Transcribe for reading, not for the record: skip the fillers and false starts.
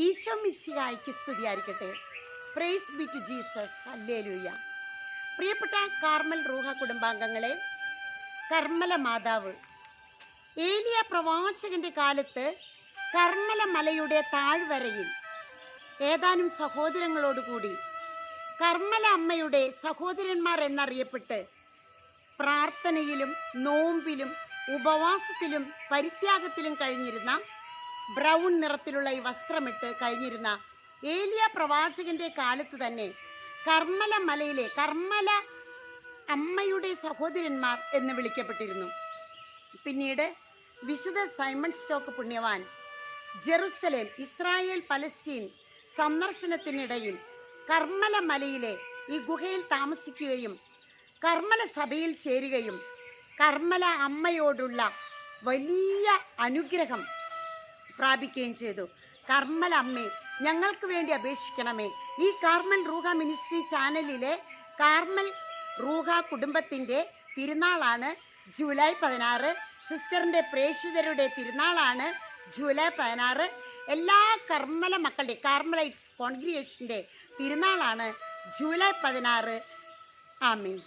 ഈശോ മിശിഹായ്ക്ക് സ്തുതിയായിരിക്കട്ടെ. Praise be to Jesus. Hallelujah. പ്രിയപ്പെട്ട കാർമൽ റൂഹ കുടുംബാംഗങ്ങളെ, കർമ്മല മാതാവ് ഏലിയ പ്രവാചകന്റെ കാലത്ത് കർമ്മല മലയുടെ താഴ്വരയിൽ ഏതാനും സഹോദരങ്ങളോടുകൂടി കർമ്മല അമ്മയുടെ സഹോദരന്മാർ എന്നറിയപ്പെട്ട് പ്രാർത്ഥനയിലും നോമ്പിലും ഉപവാസത്തിലും പരിത്യാഗത്തിലും കഴിഞ്ഞിരുന്ന ബ്രൗൺ നിറത്തിലുള്ള ഈ വസ്ത്രമിട്ട് കഴിഞ്ഞിരുന്ന ഏലിയ പ്രവാചകന്റെ കാലത്ത് തന്നെ കർമ്മല മലയിലെ കർമ്മല അമ്മയുടെ സഹോദരന്മാർ എന്ന് വിളിക്കപ്പെട്ടിരുന്നു. പിന്നീട് വിശുദ്ധ സൈമൺ സ്റ്റോക്ക് പുണ്യവാൻ ജെറുസലേം ഇസ്രായേൽ പലസ്തീൻ സന്ദർശനത്തിനിടയിൽ കർമ്മല മലയിലെ ഈ ഗുഹയിൽ താമസിക്കുകയും കർമ്മല സഭയിൽ ചേരുകയും കർമ്മല അമ്മയോടുള്ള വലിയ അനുഗ്രഹം പ്രാപിക്കുകയും ചെയ്തു. കർമ്മല അമ്മേ, ഞങ്ങൾക്ക് വേണ്ടി അപേക്ഷിക്കണമേ. ഈ കാർമൽ റൂഹ മിനിസ്ട്രി ചാനലിലെ കാർമൽ റൂഹ കുടുംബത്തിൻ്റെ തിരുനാളാണ് ജൂലൈ 16. സിസ്റ്ററിൻ്റെ പ്രേക്ഷിതരുടെ തിരുനാളാണ് ജൂലൈ 16. എല്ലാ കർമ്മല മക്കളുടെ കാർമലൈറ്റ്സ് കോൺഗ്രിഗേഷൻ്റെ തിരുനാളാണ് ജൂലൈ 16. ആമേൻ.